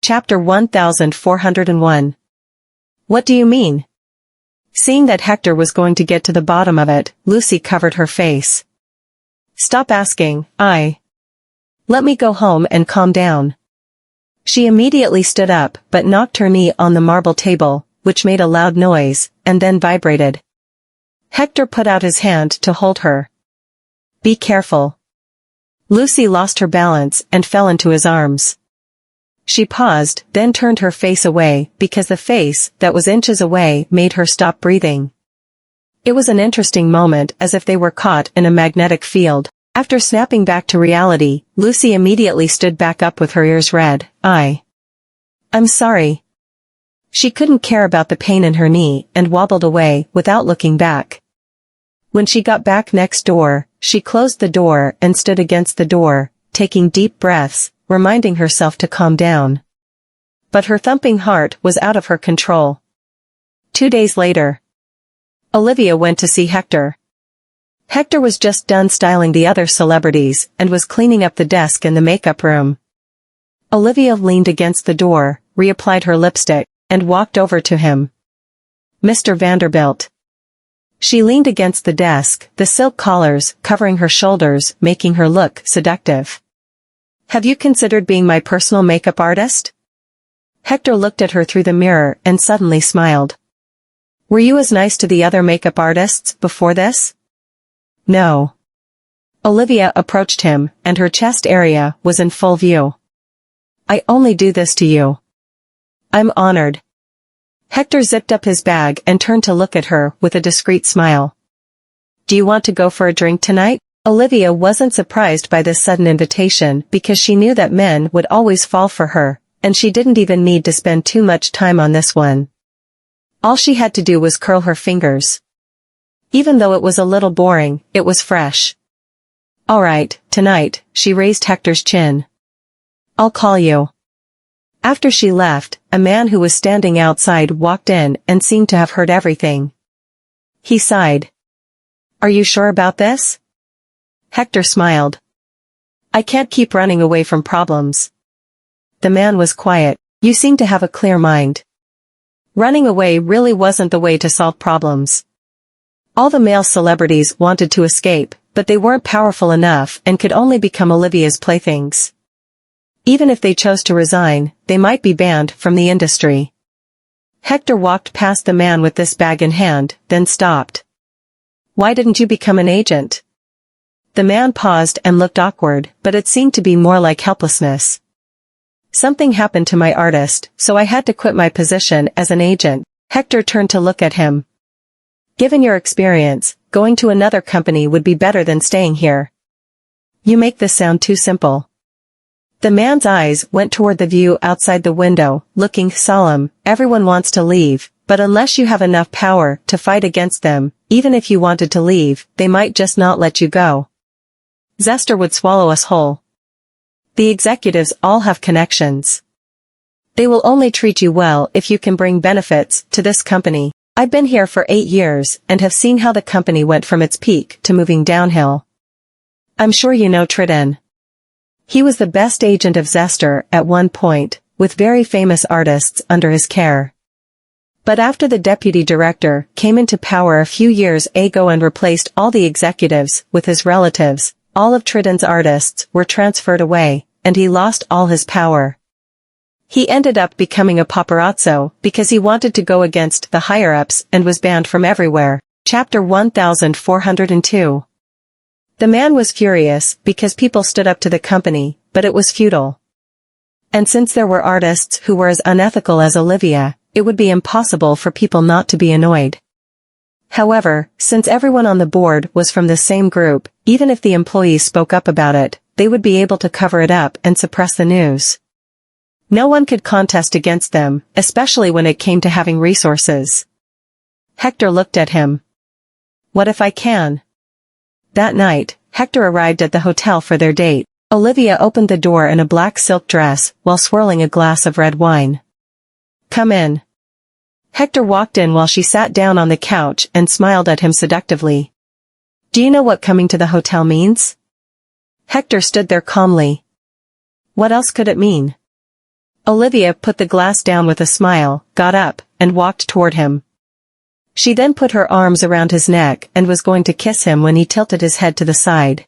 Chapter 1401. What do you mean? Seeing that Hector was going to get to the bottom of it, Lucy covered her face. Stop asking, Let me go home and calm down. She immediately stood up but knocked her knee on the marble table, which made a loud noise, and then vibrated. Hector put out his hand to hold her. Be careful. Lucy lost her balance and fell into his arms. She paused, then turned her face away because the face that was inches away made her stop breathing. It was an interesting moment, as if they were caught in a magnetic field. After snapping back to reality, Lucy immediately stood back up with her ears red. I'm sorry. She couldn't care about the pain in her knee and wobbled away without looking back. When she got back next door, she closed the door and stood against the door, taking deep breaths, reminding herself to calm down. But her thumping heart was out of her control. 2 days later, Olivia went to see Hector. Hector was just done styling the other celebrities and was cleaning up the desk in the makeup room. Olivia leaned against the door, reapplied her lipstick, and walked over to him. Mr. Vanderbilt. She leaned against the desk, the silk collars covering her shoulders, making her look seductive. Have you considered being my personal makeup artist? Hector looked at her through the mirror and suddenly smiled. Were you as nice to the other makeup artists before this? No. Olivia approached him, and her chest area was in full view. I only do this to you. I'm honored. Hector zipped up his bag and turned to look at her with a discreet smile. Do you want to go for a drink tonight? Olivia wasn't surprised by this sudden invitation because she knew that men would always fall for her, and she didn't even need to spend too much time on this one. All she had to do was curl her fingers. Even though it was a little boring, it was fresh. All right, tonight, she raised Hector's chin. I'll call you. After she left, a man who was standing outside walked in and seemed to have heard everything. He sighed. Are you sure about this? Hector smiled. I can't keep running away from problems. The man was quiet. You seem to have a clear mind. Running away really wasn't the way to solve problems. All the male celebrities wanted to escape, but they weren't powerful enough and could only become Olivia's playthings. Even if they chose to resign, they might be banned from the industry. Hector walked past the man with this bag in hand, then stopped. Why didn't you become an agent? The man paused and looked awkward, but it seemed to be more like helplessness. Something happened to my artist, so I had to quit my position as an agent. Hector turned to look at him. Given your experience, going to another company would be better than staying here. You make this sound too simple. The man's eyes went toward the view outside the window, looking solemn. Everyone wants to leave, but unless you have enough power to fight against them, even if you wanted to leave, they might just not let you go. Zester would swallow us whole. The executives all have connections. They will only treat you well if you can bring benefits to this company. I've been here for 8 years and have seen how the company went from its peak to moving downhill. I'm sure you know Tridden. He was the best agent of Zester at one point, with very famous artists under his care. But after the deputy director came into power a few years ago and replaced all the executives with his relatives, all of Tridden's artists were transferred away, and he lost all his power. He ended up becoming a paparazzo because he wanted to go against the higher-ups and was banned from everywhere. Chapter 1402. The man was furious because people stood up to the company, but it was futile. And since there were artists who were as unethical as Olivia, it would be impossible for people not to be annoyed. However, since everyone on the board was from the same group, even if the employees spoke up about it, they would be able to cover it up and suppress the news. No one could contest against them, especially when it came to having resources. Hector looked at him. What if I can? That night, Hector arrived at the hotel for their date. Olivia opened the door in a black silk dress while swirling a glass of red wine. Come in. Hector walked in while she sat down on the couch and smiled at him seductively. Do you know what coming to the hotel means? Hector stood there calmly. What else could it mean? Olivia put the glass down with a smile, got up, and walked toward him. She then put her arms around his neck and was going to kiss him when he tilted his head to the side.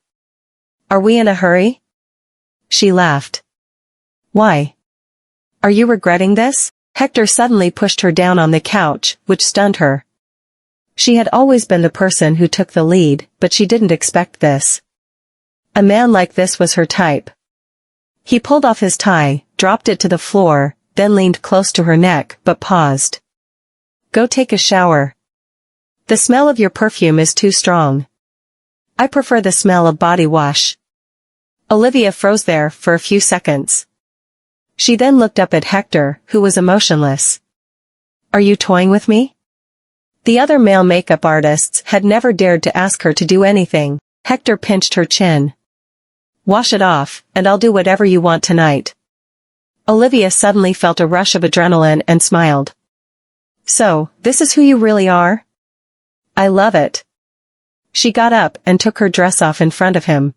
"Are we in a hurry?" She laughed. "Why? Are you regretting this?" Hector suddenly pushed her down on the couch, which stunned her. She had always been the person who took the lead, but she didn't expect this. A man like this was her type. He pulled off his tie, dropped it to the floor, then leaned close to her neck, but paused. "Go take a shower. The smell of your perfume is too strong. I prefer the smell of body wash." Olivia froze there for a few seconds. She then looked up at Hector, who was emotionless. "Are you toying with me?" The other male makeup artists had never dared to ask her to do anything. Hector pinched her chin. "Wash it off, and I'll do whatever you want tonight." Olivia suddenly felt a rush of adrenaline and smiled. "So, this is who you really are?" "I love it." She got up and took her dress off in front of him.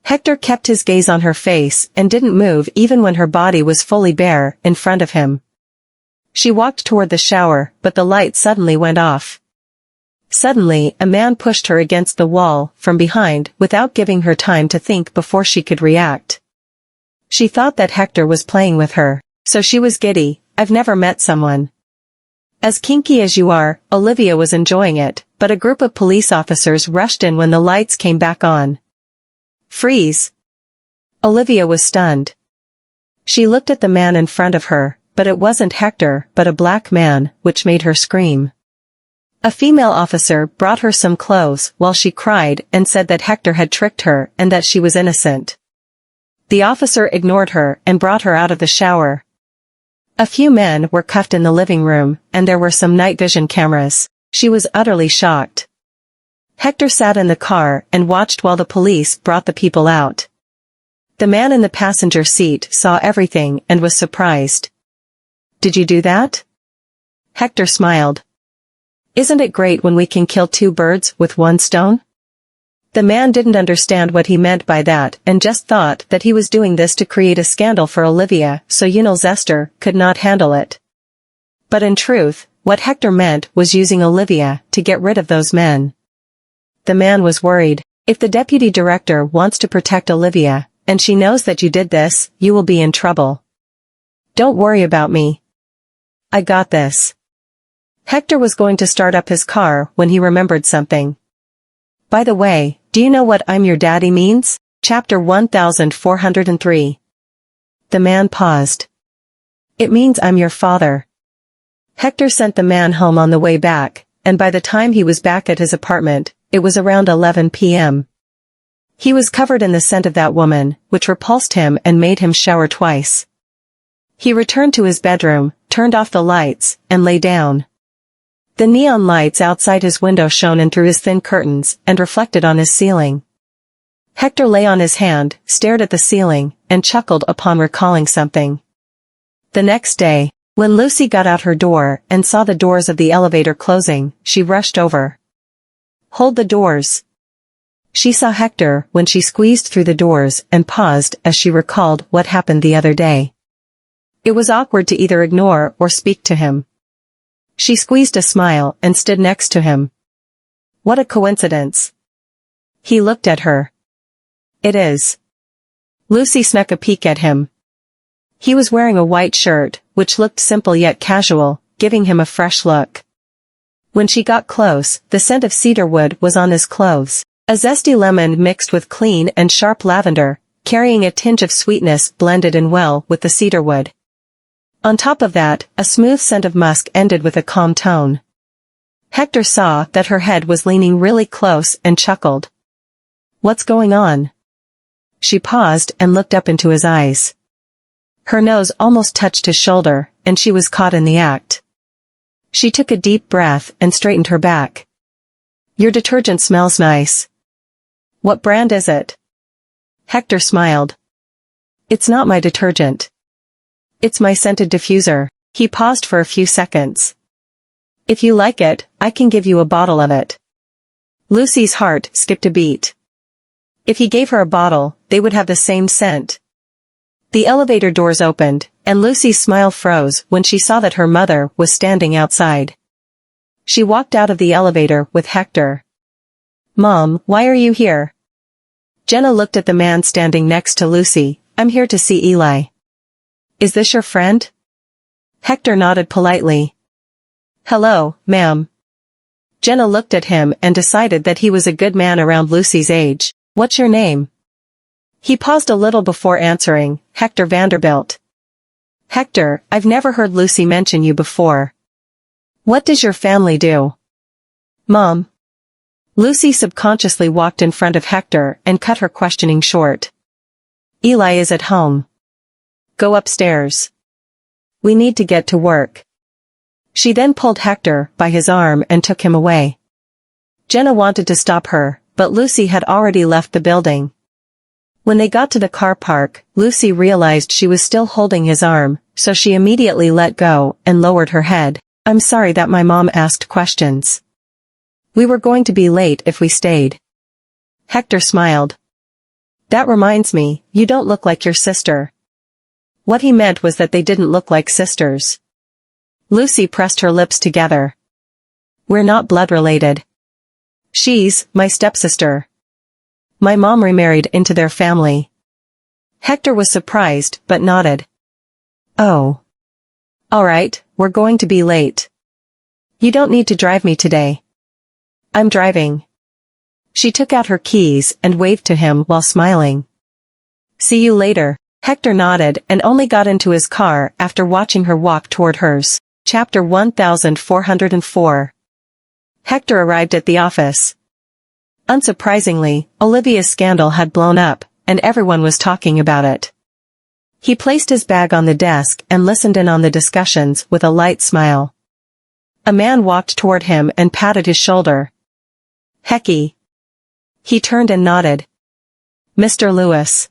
Hector kept his gaze on her face and didn't move even when her body was fully bare in front of him. She walked toward the shower, but the light suddenly went off. Suddenly, a man pushed her against the wall from behind without giving her time to think before she could react. She thought that Hector was playing with her, so she was giddy. "I've never met someone as kinky as you are." Olivia was enjoying it, but a group of police officers rushed in when the lights came back on. "Freeze!" Olivia was stunned. She looked at the man in front of her, but it wasn't Hector but a black man, which made her scream. A female officer brought her some clothes while she cried and said that Hector had tricked her and that she was innocent. The officer ignored her and brought her out of the shower. A few men were cuffed in the living room, and there were some night vision cameras. She was utterly shocked. Hector sat in the car and watched while the police brought the people out. The man in the passenger seat saw everything and was surprised. "Did you do that?" Hector smiled. "Isn't it great when we can kill two birds with one stone?" The man didn't understand what he meant by that and just thought that he was doing this to create a scandal for Olivia so Zester could not handle it. But in truth, what Hector meant was using Olivia to get rid of those men. The man was worried. "If the deputy director wants to protect Olivia, and she knows that you did this, you will be in trouble. Don't worry about me. I got this." Hector was going to start up his car when he remembered something. "By the way, do you know what 'I'm your daddy' means?" Chapter 1403. The man paused. "It means I'm your father." Hector sent the man home on the way back, and by the time he was back at his apartment, it was around 11 p.m. He was covered in the scent of that woman, which repulsed him and made him shower twice. He returned to his bedroom, turned off the lights, and lay down. The neon lights outside his window shone in through his thin curtains and reflected on his ceiling. Hector lay on his hand, stared at the ceiling, and chuckled upon recalling something. The next day, when Lucy got out her door and saw the doors of the elevator closing, she rushed over. "Hold the doors." She saw Hector when she squeezed through the doors and paused as she recalled what happened the other day. It was awkward to either ignore or speak to him. She squeezed a smile and stood next to him. "What a coincidence." He looked at her. "It is." Lucy snuck a peek at him. He was wearing a white shirt, which looked simple yet casual, giving him a fresh look. When she got close, the scent of cedarwood was on his clothes, a zesty lemon mixed with clean and sharp lavender, carrying a tinge of sweetness blended in well with the cedarwood. On top of that, a smooth scent of musk ended with a calm tone. Hector saw that her head was leaning really close and chuckled. "What's going on?" She paused and looked up into his eyes. Her nose almost touched his shoulder, and she was caught in the act. She took a deep breath and straightened her back. "Your detergent smells nice. What brand is it?" Hector smiled. "It's not my detergent. It's my scented diffuser." He paused for a few seconds. "If you like it, I can give you a bottle of it." Lucy's heart skipped a beat. If he gave her a bottle, they would have the same scent. The elevator doors opened, and Lucy's smile froze when she saw that her mother was standing outside. She walked out of the elevator with Hector. "Mom, why are you here?" Jenna looked at the man standing next to Lucy. "I'm here to see Eli." "Is this your friend?" Hector nodded politely. "Hello, ma'am." Jenna looked at him and decided that he was a good man around Lucy's age. "What's your name?" He paused a little before answering, "Hector Vanderbilt." "Hector, I've never heard Lucy mention you before. What does your family do?" "Mom." Lucy subconsciously walked in front of Hector and cut her questioning short. "Eli is at home. Go upstairs. We need to get to work." She then pulled Hector by his arm and took him away. Jenna wanted to stop her, but Lucy had already left the building. When they got to the car park, Lucy realized she was still holding his arm, so she immediately let go and lowered her head. "I'm sorry that my mom asked questions. We were going to be late if we stayed." Hector smiled. "That reminds me, you don't look like your sister." What he meant was that they didn't look like sisters. Lucy pressed her lips together. "We're not blood-related. She's my stepsister. My mom remarried into their family." Hector was surprised but nodded. "Oh. All right, we're going to be late. You don't need to drive me today. I'm driving." She took out her keys and waved to him while smiling. "See you later." Hector nodded and only got into his car after watching her walk toward hers. Chapter 1404. Hector arrived at the office. Unsurprisingly, Olivia's scandal had blown up, and everyone was talking about it. He placed his bag on the desk and listened in on the discussions with a light smile. A man walked toward him and patted his shoulder. "Hecky." He turned and nodded. "Mr. Lewis."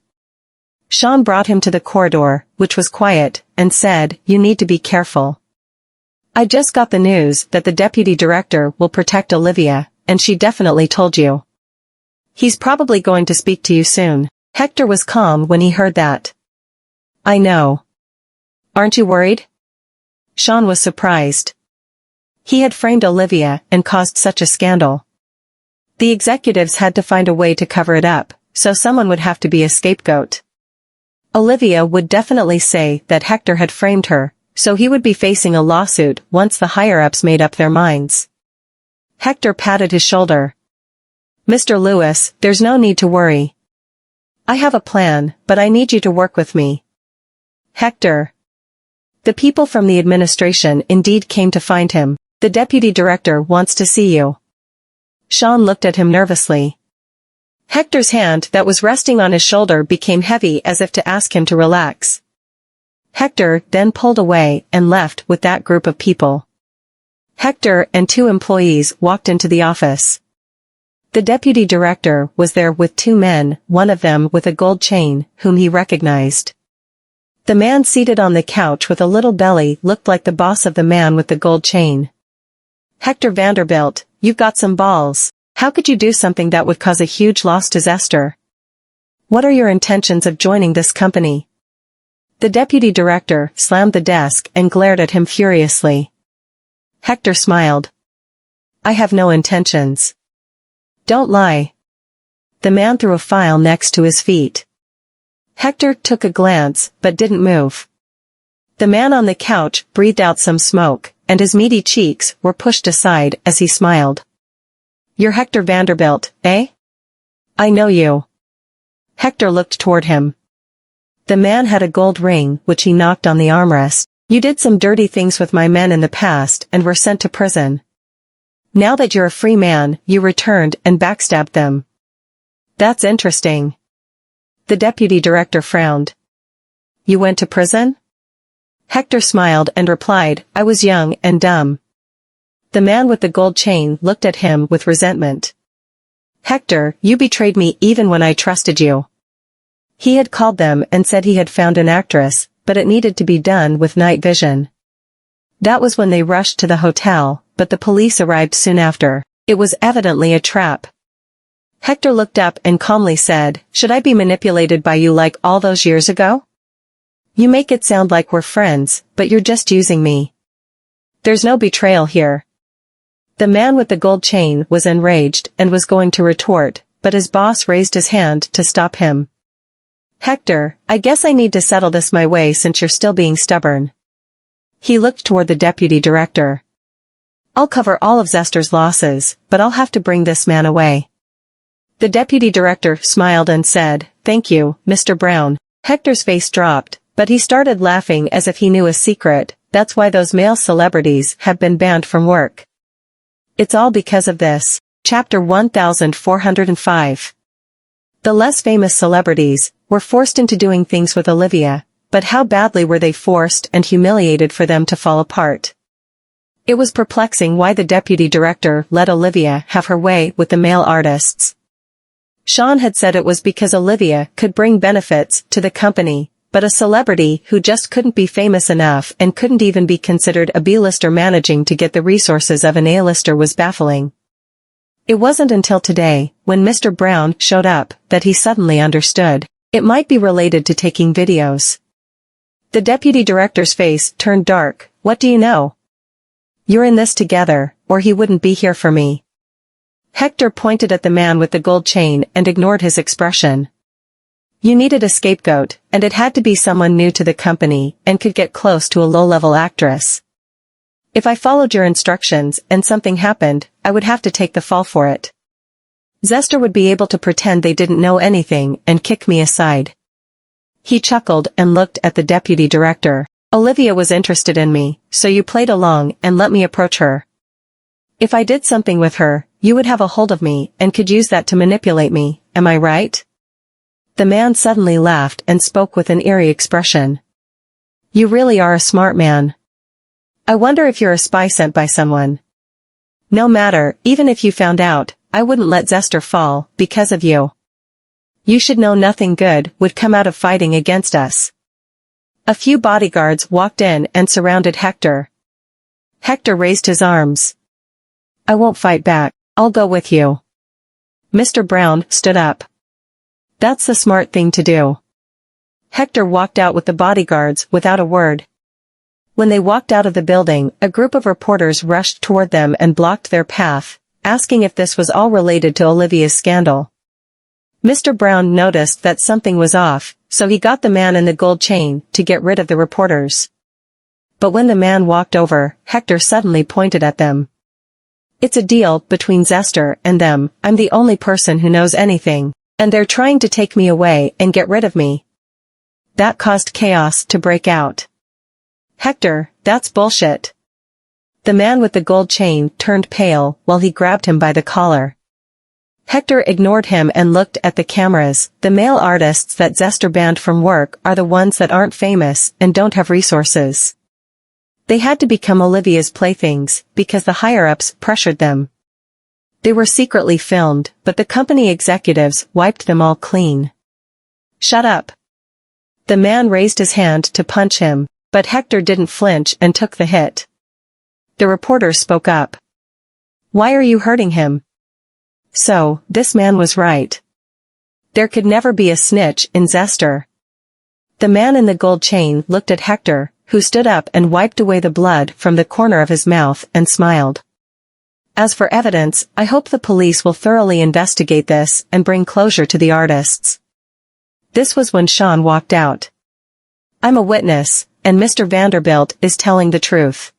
Sean brought him to the corridor, which was quiet, and said, "You need to be careful. I just got the news that the deputy director will protect Olivia, and she definitely told you. He's probably going to speak to you soon." Hector was calm when he heard that. "I know. Aren't you worried?" Sean was surprised. He had framed Olivia and caused such a scandal. The executives had to find a way to cover it up, so someone would have to be a scapegoat. Olivia would definitely say that Hector had framed her, so he would be facing a lawsuit once the higher-ups made up their minds. Hector patted his shoulder. "Mr. Lewis, there's no need to worry. I have a plan, but I need you to work with me." "Hector." The people from the administration indeed came to find him. "The deputy director wants to see you." Sean looked at him nervously. Hector's hand that was resting on his shoulder became heavy as if to ask him to relax. Hector then pulled away and left with that group of people. Hector and two employees walked into the office. The deputy director was there with two men, one of them with a gold chain, whom he recognized. The man seated on the couch with a little belly looked like the boss of the man with the gold chain. "Hector Vanderbilt, you've got some balls. How could you do something that would cause a huge loss to Zester? What are your intentions of joining this company?" The deputy director slammed the desk and glared at him furiously. Hector smiled. "I have no intentions." "Don't lie." The man threw a file next to his feet. Hector took a glance but didn't move. The man on the couch breathed out some smoke, and his meaty cheeks were pushed aside as he smiled. "You're Hector Vanderbilt, eh? I know you." Hector looked toward him. The man had a gold ring which he knocked on the armrest. "You did some dirty things with my men in the past and were sent to prison. Now that you're a free man, you returned and backstabbed them." "That's interesting." The deputy director frowned. "You went to prison?" Hector smiled and replied, "I was young and dumb." The man with the gold chain looked at him with resentment. "Hector, you betrayed me even when I trusted you." He had called them and said he had found an actress, but it needed to be done with night vision. That was when they rushed to the hotel, but the police arrived soon after. It was evidently a trap. Hector looked up and calmly said, "Should I be manipulated by you like all those years ago?" You make it sound like we're friends, but you're just using me. There's no betrayal here. The man with the gold chain was enraged and was going to retort, but his boss raised his hand to stop him. Hector, I guess I need to settle this my way since you're still being stubborn. He looked toward the deputy director. I'll cover all of Zester's losses, but I'll have to bring this man away. The deputy director smiled and said, Thank you, Mr. Brown. Hector's face dropped, but he started laughing as if he knew a secret. That's why those male celebrities have been banned from work. It's all because of this. Chapter 1405. The less famous celebrities were forced into doing things with Olivia, but how badly were they forced and humiliated for them to fall apart? It was perplexing why the deputy director let Olivia have her way with the male artists. Sean had said it was because Olivia could bring benefits to the company, but a celebrity who just couldn't be famous enough and couldn't even be considered a B-lister managing to get the resources of an A-lister was baffling. It wasn't until today, when Mr. Brown showed up, that he suddenly understood. It might be related to taking videos. The deputy director's face turned dark. What do you know? You're in this together, or he wouldn't be here for me. Hector pointed at the man with the gold chain and ignored his expression. You needed a scapegoat, and it had to be someone new to the company and could get close to a low-level actress. If I followed your instructions and something happened, I would have to take the fall for it. Zester would be able to pretend they didn't know anything and kick me aside. He chuckled and looked at the deputy director. Olivia was interested in me, so you played along and let me approach her. If I did something with her, you would have a hold of me and could use that to manipulate me, am I right? The man suddenly laughed and spoke with an eerie expression. You really are a smart man. I wonder if you're a spy sent by someone. No matter, even if you found out, I wouldn't let Zester fall, because of you. You should know nothing good would come out of fighting against us. A few bodyguards walked in and surrounded Hector. Hector raised his arms. I won't fight back, I'll go with you. Mr. Brown stood up. That's the smart thing to do. Hector walked out with the bodyguards without a word. When they walked out of the building, a group of reporters rushed toward them and blocked their path, asking if this was all related to Olivia's scandal. Mr. Brown noticed that something was off, so he got the man in the gold chain to get rid of the reporters. But when the man walked over, Hector suddenly pointed at them. It's a deal between Zester and them. I'm the only person who knows anything, and they're trying to take me away and get rid of me. That caused chaos to break out. Hector, that's bullshit. The man with the gold chain turned pale while he grabbed him by the collar. Hector ignored him and looked at the cameras. The male artists that Zester banned from work are the ones that aren't famous and don't have resources. They had to become Olivia's playthings because the higher-ups pressured them. They were secretly filmed, but the company executives wiped them all clean. Shut up. The man raised his hand to punch him, but Hector didn't flinch and took the hit. The reporter spoke up. Why are you hurting him? So, this man was right. There could never be a snitch in Zester. The man in the gold chain looked at Hector, who stood up and wiped away the blood from the corner of his mouth and smiled. As for evidence, I hope the police will thoroughly investigate this and bring closure to the artists. This was when Sean walked out. I'm a witness, and Mr. Vanderbilt is telling the truth.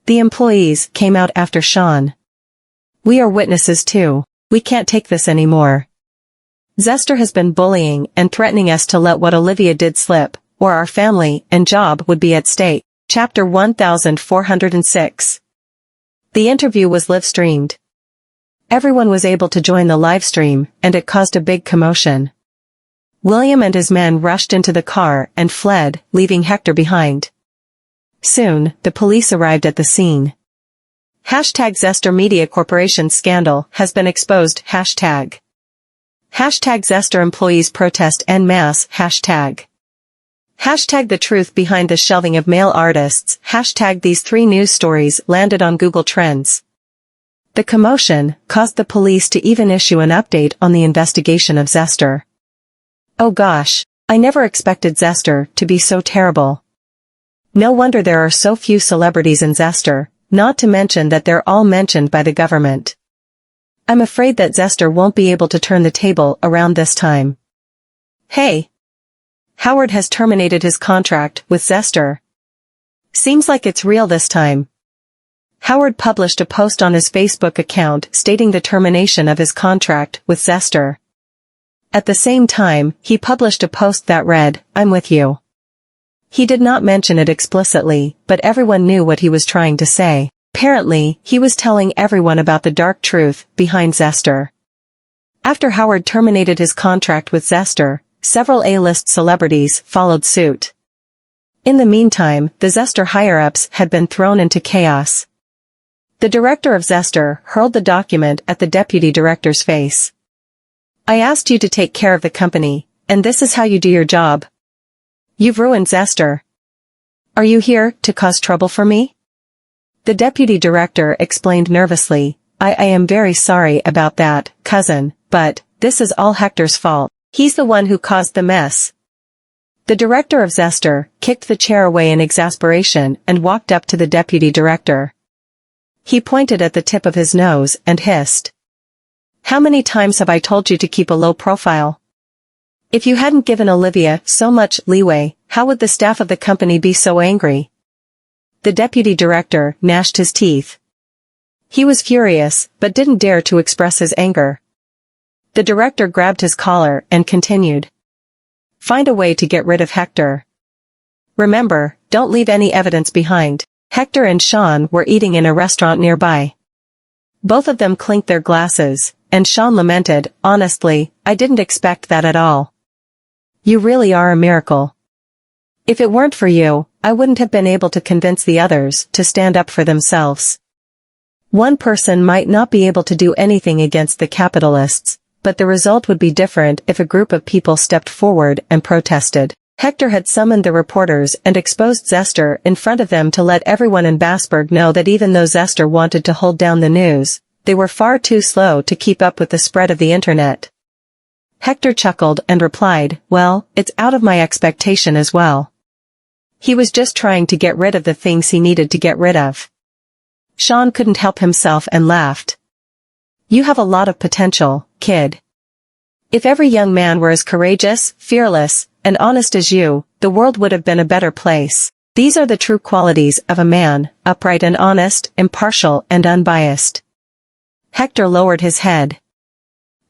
The employees came out after Sean. We are witnesses too. We can't take this anymore. Zester has been bullying and threatening us to let what Olivia did slip, or our family and job would be at stake. Chapter 1406. The interview was live-streamed. Everyone was able to join the live stream, and it caused a big commotion. William and his men rushed into the car and fled, leaving Hector behind. Soon, the police arrived at the scene. #Zester Media Corporation scandal has been exposed. #Zester employees protest en masse. #The truth behind the shelving of male artists. These 3 news stories landed on Google Trends. The commotion caused the police to even issue an update on the investigation of Zester. Oh gosh, I never expected Zester to be so terrible. No wonder there are so few celebrities in Zester, not to mention that they're all mentioned by the government. I'm afraid that Zester won't be able to turn the table around this time. Hey! Howard has terminated his contract with Zester. Seems like it's real this time. Howard published a post on his Facebook account stating the termination of his contract with Zester. At the same time, he published a post that read, "I'm with you." He did not mention it explicitly, but everyone knew what he was trying to say. Apparently, he was telling everyone about the dark truth behind Zester. After Howard terminated his contract with Zester, several A-list celebrities followed suit. In the meantime, the Zester higher-ups had been thrown into chaos. The director of Zester hurled the document at the deputy director's face. "I asked you to take care of the company, and this is how you do your job. You've ruined Zester. Are you here to cause trouble for me?" The deputy director explained nervously, I am very sorry about that, cousin, but this is all Hector's fault. He's the one who caused the mess." The director of Zester kicked the chair away in exasperation and walked up to the deputy director. He pointed at the tip of his nose and hissed. "How many times have I told you to keep a low profile? If you hadn't given Olivia so much leeway, how would the staff of the company be so angry?" The deputy director gnashed his teeth. He was furious, but didn't dare to express his anger. The director grabbed his collar and continued. "Find a way to get rid of Hector. Remember, don't leave any evidence behind." Hector and Sean were eating in a restaurant nearby. Both of them clinked their glasses, and Sean lamented, "Honestly, I didn't expect that at all. You really are a miracle. If it weren't for you, I wouldn't have been able to convince the others to stand up for themselves. One person might not be able to do anything against the capitalists, but the result would be different if a group of people stepped forward and protested." Hector had summoned the reporters and exposed Zester in front of them to let everyone in Bassburg know that even though Zester wanted to hold down the news, they were far too slow to keep up with the spread of the internet. Hector chuckled and replied, "Well, it's out of my expectation as well." He was just trying to get rid of the things he needed to get rid of. Sean couldn't help himself and laughed. "You have a lot of potential, kid. If every young man were as courageous, fearless, and honest as you, the world would have been a better place. These are the true qualities of a man, upright and honest, impartial and unbiased." Hector lowered his head.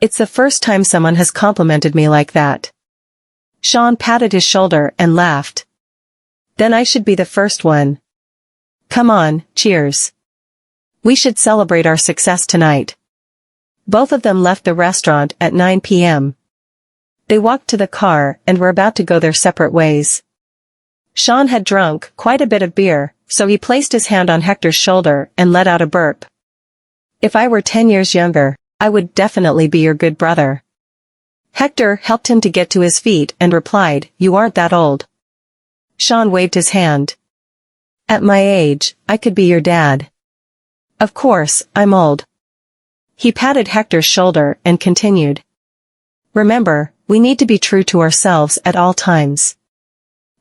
"It's the first time someone has complimented me like that." Sean patted his shoulder and laughed. "Then I should be the first one. Come on, cheers. We should celebrate our success tonight." Both of them left the restaurant at 9 p.m. They walked to the car and were about to go their separate ways. Sean had drunk quite a bit of beer, so he placed his hand on Hector's shoulder and let out a burp. "If I were 10 years younger, I would definitely be your good brother." Hector helped him to get to his feet and replied, "You aren't that old." Sean waved his hand. "At my age, I could be your dad." "Of course, I'm old." He patted Hector's shoulder and continued. "Remember, we need to be true to ourselves at all times.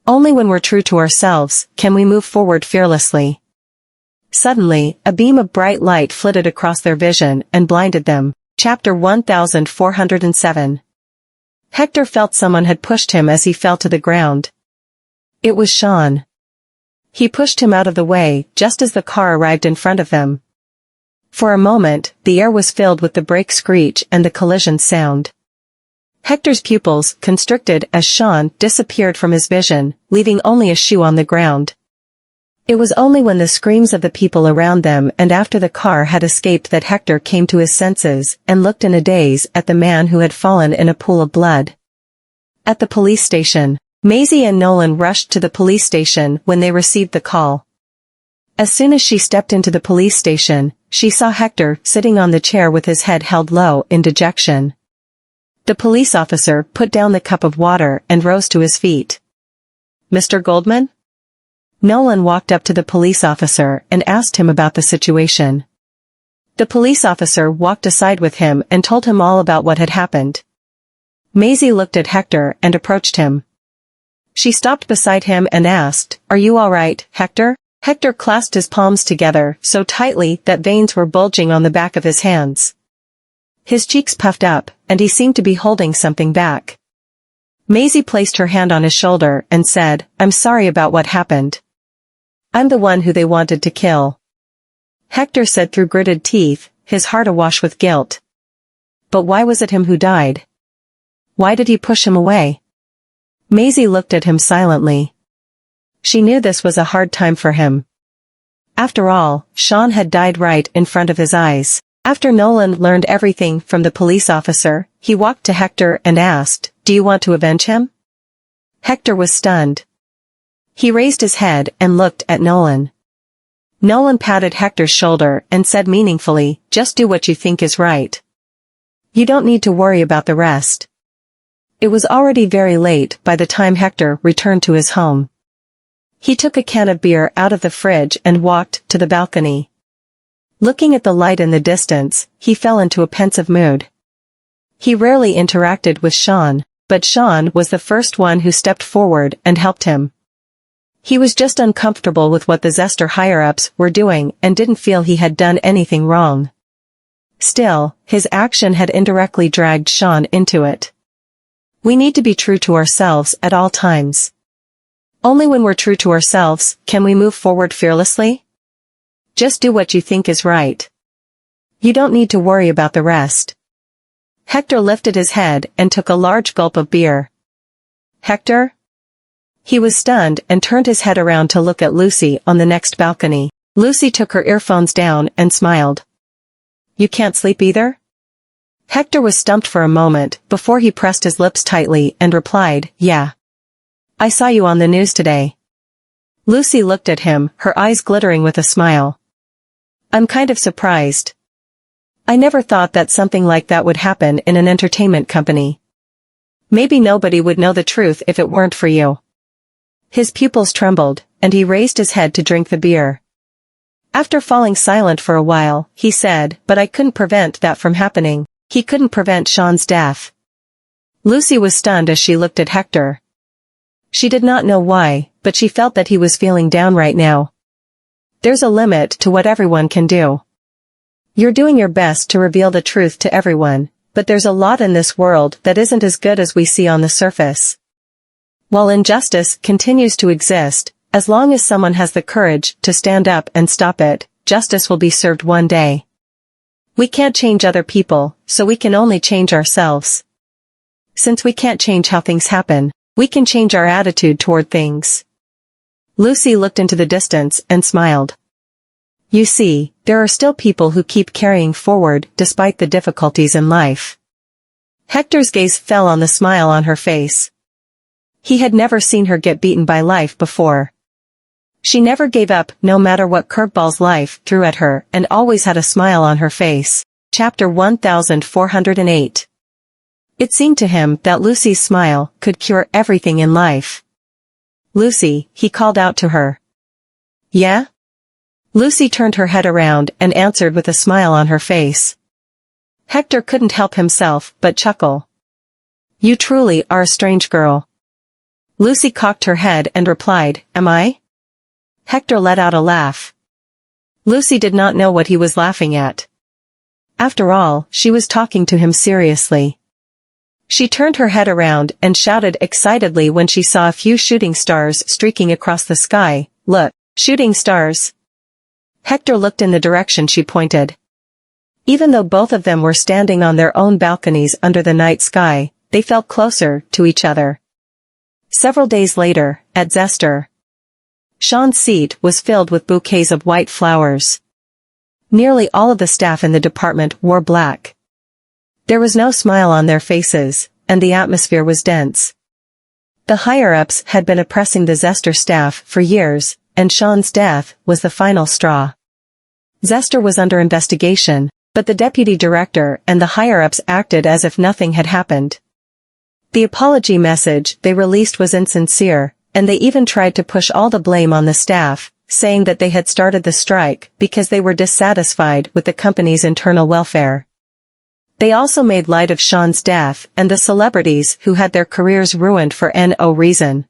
Only when we're true to ourselves can we move forward fearlessly." Suddenly, a beam of bright light flitted across their vision and blinded them. Chapter 1407. Hector felt someone had pushed him as he fell to the ground. It was Sean. He pushed him out of the way just as the car arrived in front of them. For a moment, the air was filled with the brake screech and the collision sound. Hector's pupils constricted as Sean disappeared from his vision, leaving only a shoe on the ground. It was only when the screams of the people around them and after the car had escaped that Hector came to his senses and looked in a daze at the man who had fallen in a pool of blood. At the police station, Maisie and Nolan rushed to the police station when they received the call. As soon as she stepped into the police station, she saw Hector sitting on the chair with his head held low in dejection. The police officer put down the cup of water and rose to his feet. "Mr. Goldman?" Nolan walked up to the police officer and asked him about the situation. The police officer walked aside with him and told him all about what had happened. Maisie looked at Hector and approached him. She stopped beside him and asked, "Are you all right, Hector?" Hector clasped his palms together so tightly that veins were bulging on the back of his hands. His cheeks puffed up, and he seemed to be holding something back. Maisie placed her hand on his shoulder and said, "I'm sorry about what happened. I'm the one who they wanted to kill." Hector said through gritted teeth, his heart awash with guilt. But why was it him who died? Why did he push him away? Maisie looked at him silently. She knew this was a hard time for him. After all, Sean had died right in front of his eyes. After Nolan learned everything from the police officer, he walked to Hector and asked, "Do you want to avenge him?" Hector was stunned. He raised his head and looked at Nolan. Nolan patted Hector's shoulder and said meaningfully, "Just do what you think is right. You don't need to worry about the rest." It was already very late by the time Hector returned to his home. He took a can of beer out of the fridge and walked to the balcony. Looking at the light in the distance, he fell into a pensive mood. He rarely interacted with Sean, but Sean was the first one who stepped forward and helped him. He was just uncomfortable with what the Zester higher-ups were doing and didn't feel he had done anything wrong. Still, his action had indirectly dragged Sean into it. We need to be true to ourselves at all times. Only when we're true to ourselves can we move forward fearlessly. Just do what you think is right. You don't need to worry about the rest. Hector lifted his head and took a large gulp of beer. "Hector?" He was stunned and turned his head around to look at Lucy on the next balcony. Lucy took her earphones down and smiled. "You can't sleep either?" Hector was stumped for a moment before he pressed his lips tightly and replied, "Yeah. I saw you on the news today." Lucy looked at him, her eyes glittering with a smile. "I'm kind of surprised. I never thought that something like that would happen in an entertainment company. Maybe nobody would know the truth if it weren't for you." His pupils trembled, and he raised his head to drink the beer. After falling silent for a while, he said, "But I couldn't prevent that from happening." He couldn't prevent Sean's death. Lucy was stunned as she looked at Hector. She did not know why, but she felt that he was feeling down right now. There's a limit to what everyone can do. You're doing your best to reveal the truth to everyone, but there's a lot in this world that isn't as good as we see on the surface. While injustice continues to exist, as long as someone has the courage to stand up and stop it, justice will be served one day. We can't change other people, so we can only change ourselves. Since we can't change how things happen, we can change our attitude toward things. Lucy looked into the distance and smiled. You see, there are still people who keep carrying forward despite the difficulties in life. Hector's gaze fell on the smile on her face. He had never seen her get beaten by life before. She never gave up no matter what curveballs life threw at her and always had a smile on her face. Chapter 1408. It seemed to him that Lucy's smile could cure everything in life. "Lucy," he called out to her. "Yeah?" Lucy turned her head around and answered with a smile on her face. Hector couldn't help himself but chuckle. "You truly are a strange girl." Lucy cocked her head and replied, "Am I?" Hector let out a laugh. Lucy did not know what he was laughing at. After all, she was talking to him seriously. She turned her head around and shouted excitedly when she saw a few shooting stars streaking across the sky. "Look, shooting stars!" Hector looked in the direction she pointed. Even though both of them were standing on their own balconies under the night sky, they felt closer to each other. Several days later, at Zester, Sean's seat was filled with bouquets of white flowers. Nearly all of the staff in the department wore black. There was no smile on their faces, and the atmosphere was dense. The higher-ups had been oppressing the Zester staff for years, and Sean's death was the final straw. Zester was under investigation, but the deputy director and the higher-ups acted as if nothing had happened. The apology message they released was insincere, and they even tried to push all the blame on the staff, saying that they had started the strike because they were dissatisfied with the company's internal welfare. They also made light of Sean's death and the celebrities who had their careers ruined for no reason.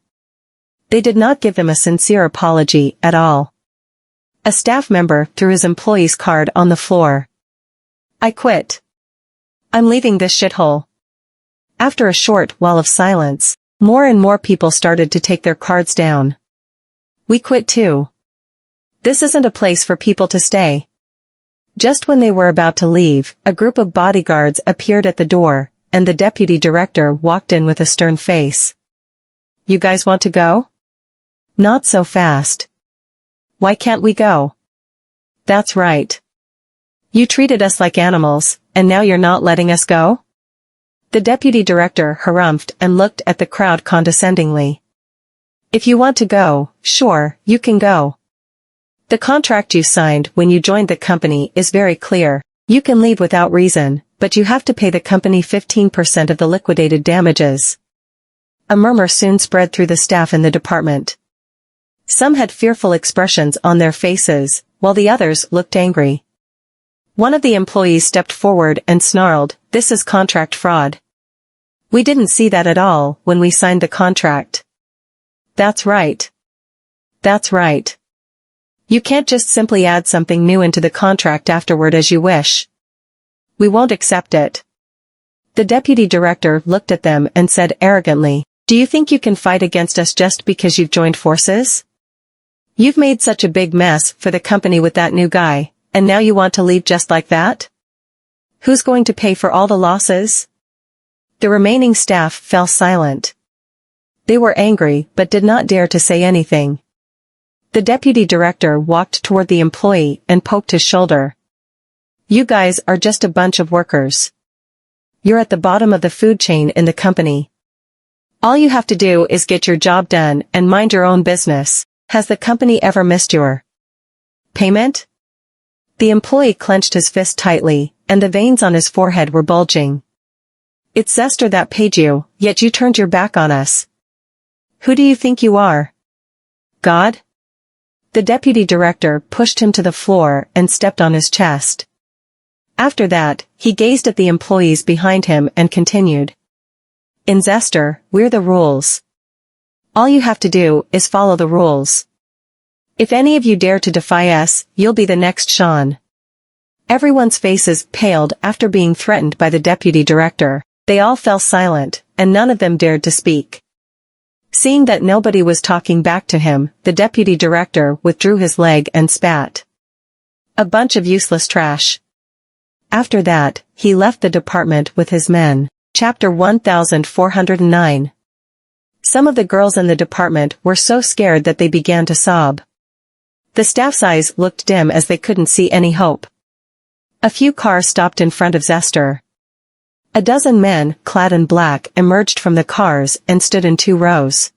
They did not give them a sincere apology at all. A staff member threw his employee's card on the floor. I quit. I'm leaving this shithole. After a short while of silence, more and more people started to take their cards down. We quit too. This isn't a place for people to stay. Just when they were about to leave, a group of bodyguards appeared at the door, and the deputy director walked in with a stern face. You guys want to go? Not so fast. Why can't we go? That's right. You treated us like animals, and now you're not letting us go? The deputy director harumphed and looked at the crowd condescendingly. If you want to go, sure, you can go. The contract you signed when you joined the company is very clear. You can leave without reason, but you have to pay the company 15% of the liquidated damages. A murmur soon spread through the staff in the department. Some had fearful expressions on their faces, while the others looked angry. One of the employees stepped forward and snarled, "This is contract fraud. We didn't see that at all when we signed the contract." That's right. That's right. You can't just simply add something new into the contract afterward as you wish. We won't accept it. The deputy director looked at them and said arrogantly, "Do you think you can fight against us just because you've joined forces? You've made such a big mess for the company with that new guy, and now you want to leave just like that? Who's going to pay for all the losses?" The remaining staff fell silent. They were angry but did not dare to say anything. The deputy director walked toward the employee and poked his shoulder. You guys are just a bunch of workers. You're at the bottom of the food chain in the company. All you have to do is get your job done and mind your own business. Has the company ever missed your payment? The employee clenched his fist tightly, and the veins on his forehead were bulging. It's Zester that paid you, yet you turned your back on us. Who do you think you are? God? The deputy director pushed him to the floor and stepped on his chest. After that, he gazed at the employees behind him and continued. In Zester, we're the rules. All you have to do is follow the rules. If any of you dare to defy us, you'll be the next Sean. Everyone's faces paled after being threatened by the deputy director. They all fell silent, and none of them dared to speak. Seeing that nobody was talking back to him, the deputy director withdrew his leg and spat. A bunch of useless trash. After that, he left the department with his men. Chapter 1409. Some of the girls in the department were so scared that they began to sob. The staff's eyes looked dim as they couldn't see any hope. A few cars stopped in front of Zester. A dozen men, clad in black, emerged from the cars and stood in 2 rows.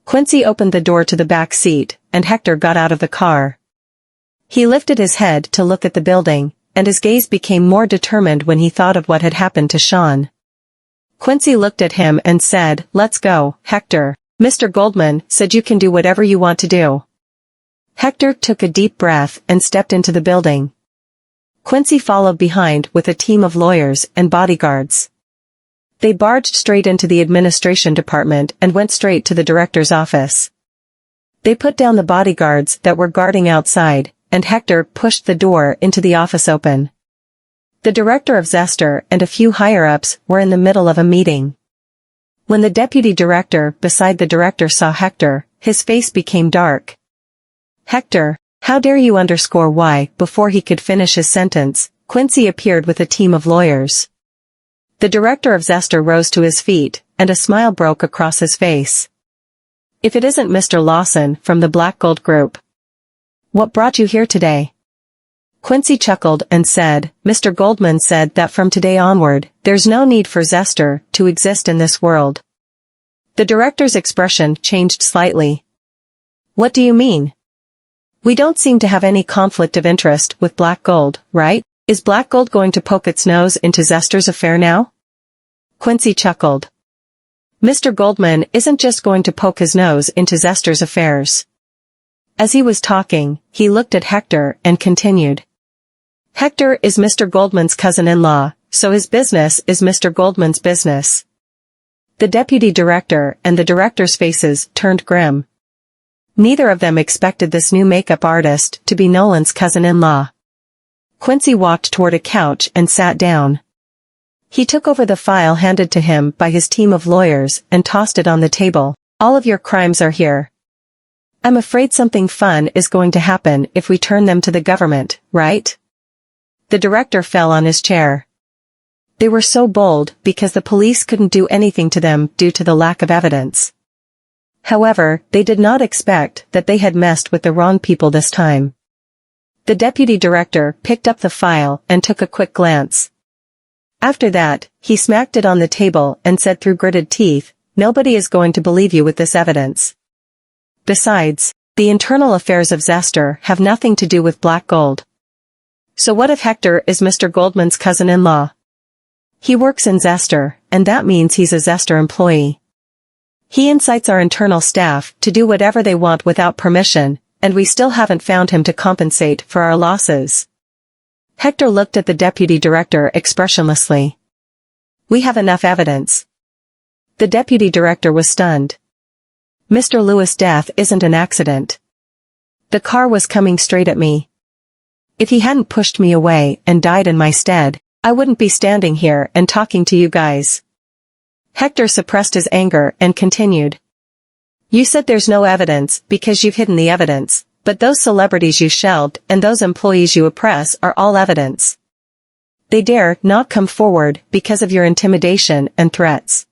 Quincy opened the door to the back seat, and Hector got out of the car. He lifted his head to look at the building, and his gaze became more determined when he thought of what had happened to Sean. Quincy looked at him and said, "Let's go, Hector. Mr. Goldman said you can do whatever you want to do." Hector took a deep breath and stepped into the building. Quincy followed behind with a team of lawyers and bodyguards. They barged straight into the administration department and went straight to the director's office. They put down the bodyguards that were guarding outside, and Hector pushed the door into the office open. The director of Zester and a few higher-ups were in the middle of a meeting. When the deputy director beside the director saw Hector, his face became dark. "Hector, how dare you _why?" Before he could finish his sentence, Quincy appeared with a team of lawyers. The director of Zester rose to his feet, and a smile broke across his face. "If it isn't Mr. Lawson from the Black Gold Group. What brought you here today?" Quincy chuckled and said, "Mr. Goldman said that from today onward, there's no need for Zester to exist in this world." The director's expression changed slightly. "What do you mean? We don't seem to have any conflict of interest with Black Gold, right? Is Black Gold going to poke its nose into Zester's affair now?" Quincy chuckled. "Mr. Goldman isn't just going to poke his nose into Zester's affairs." As he was talking, he looked at Hector and continued. "Hector is Mr. Goldman's cousin-in-law, so his business is Mr. Goldman's business." The deputy director and the director's faces turned grim. Neither of them expected this new makeup artist to be Nolan's cousin-in-law. Quincy walked toward a couch and sat down. He took over the file handed to him by his team of lawyers and tossed it on the table. All of your crimes are here. I'm afraid something fun is going to happen if we turn them to the government, right? The director fell on his chair. They were so bold because the police couldn't do anything to them due to the lack of evidence. However, they did not expect that they had messed with the wrong people this time. The deputy director picked up the file and took a quick glance. After that, he smacked it on the table and said through gritted teeth, "Nobody is going to believe you with this evidence. Besides, the internal affairs of Zester have nothing to do with black gold. So what if Hector is Mr. Goldman's cousin-in-law? He works in Zester, and that means he's a Zester employee. He incites our internal staff to do whatever they want without permission, and we still haven't found him to compensate for our losses." Hector looked at the deputy director expressionlessly. "We have enough evidence." The deputy director was stunned. "Mr. Lewis' death isn't an accident. The car was coming straight at me. If he hadn't pushed me away and died in my stead, I wouldn't be standing here and talking to you guys." Hector suppressed his anger and continued. "You said there's no evidence because you've hidden the evidence, but those celebrities you shelved and those employees you oppress are all evidence. They dare not come forward because of your intimidation and threats."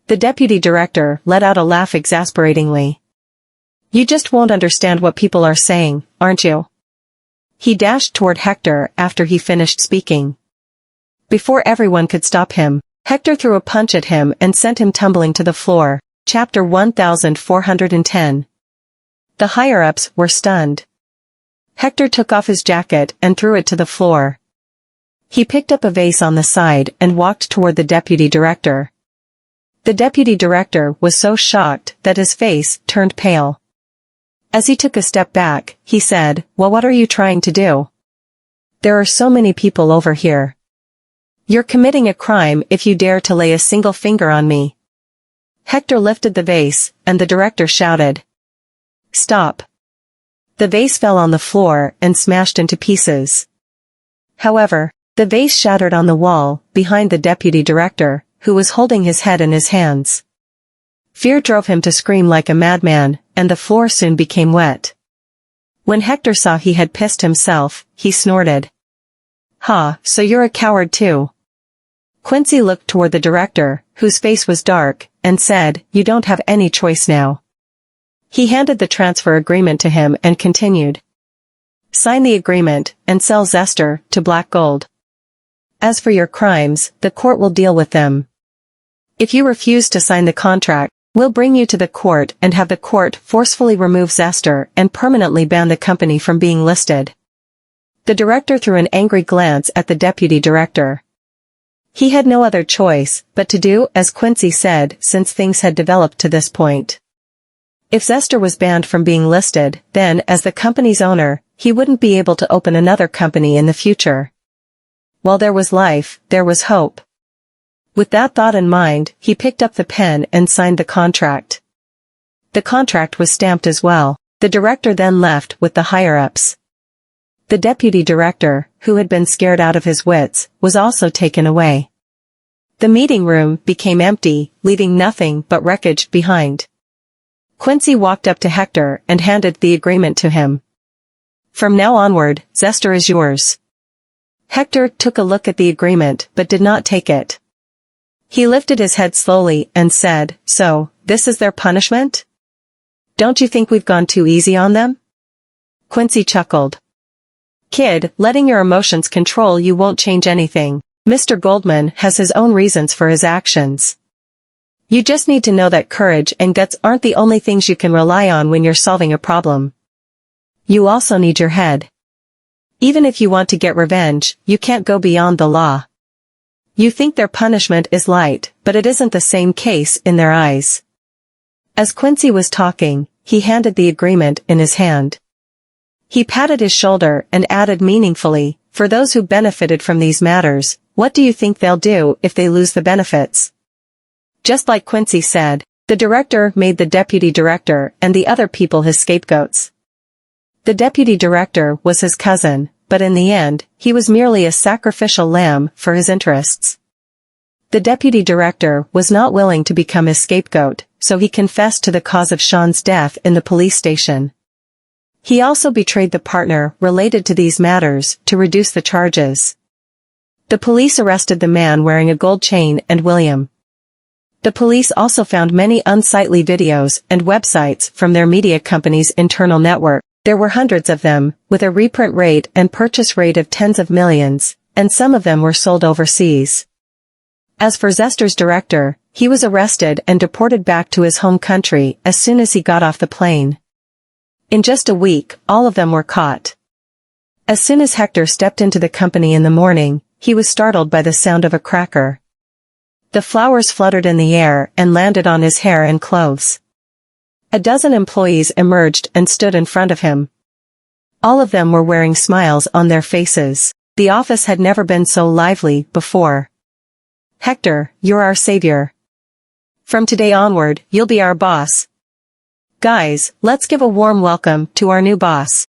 The deputy director let out a laugh exasperatingly. "You just won't understand what people are saying, aren't you?" He dashed toward Hector after he finished speaking. Before everyone could stop him, Hector threw a punch at him and sent him tumbling to the floor. Chapter 1410. The higher-ups were stunned. Hector took off his jacket and threw it to the floor. He picked up a vase on the side and walked toward the deputy director. The deputy director was so shocked that his face turned pale. As he took a step back, he said, "Well, what are you trying to do? There are so many people over here. You're committing a crime if you dare to lay a single finger on me." Hector lifted the vase, and the director shouted, "Stop." The vase fell on the floor and smashed into pieces. However, the vase shattered on the wall, behind the deputy director, who was holding his head in his hands. Fear drove him to scream like a madman, and the floor soon became wet. When Hector saw he had pissed himself, he snorted. "Ha, so you're a coward too." Quincy looked toward the director, whose face was dark, and said, "You don't have any choice now." He handed the transfer agreement to him and continued. "Sign the agreement, and sell Zester to Black Gold. As for your crimes, the court will deal with them. If you refuse to sign the contract, we'll bring you to the court and have the court forcefully remove Zester and permanently ban the company from being listed." The director threw an angry glance at the deputy director. He had no other choice but to do as Quincy said since things had developed to this point. If Zester was banned from being listed, then, as the company's owner, he wouldn't be able to open another company in the future. While there was life, there was hope. With that thought in mind, he picked up the pen and signed the contract. The contract was stamped as well. The director then left with the higher-ups. The deputy director, who had been scared out of his wits, was also taken away. The meeting room became empty, leaving nothing but wreckage behind. Quincy walked up to Hector and handed the agreement to him. "From now onward, Zester is yours." Hector took a look at the agreement but did not take it. He lifted his head slowly and said, "So, this is their punishment? Don't you think we've gone too easy on them?" Quincy chuckled. "Kid, letting your emotions control you won't change anything. Mr. Goldman has his own reasons for his actions. You just need to know that courage and guts aren't the only things you can rely on when you're solving a problem. You also need your head. Even if you want to get revenge, you can't go beyond the law. You think their punishment is light, but it isn't the same case in their eyes." As Quincy was talking, he handed the agreement in his hand. He patted his shoulder and added meaningfully, "For those who benefited from these matters, what do you think they'll do if they lose the benefits?" Just like Quincy said, The director made the deputy director and the other people his scapegoats. The deputy director was his cousin, but in the end, he was merely a sacrificial lamb for his interests. The deputy director was not willing to become his scapegoat, so he confessed to the cause of Sean's death in the police station. He also betrayed the partner related to these matters to reduce the charges. The police arrested the man wearing a gold chain and William. The police also found many unsightly videos and websites from their media company's internal network. There were hundreds of them, with a reprint rate and purchase rate of tens of millions, and some of them were sold overseas. As for Zester's director, he was arrested and deported back to his home country as soon as he got off the plane. In just a week, all of them were caught. As soon as Hector stepped into the company in the morning, he was startled by the sound of a cracker. The flowers fluttered in the air and landed on his hair and clothes. A dozen employees emerged and stood in front of him. All of them were wearing smiles on their faces. The office had never been so lively before. "Hector, you're our savior. From today onward, you'll be our boss. Guys, let's give a warm welcome to our new boss."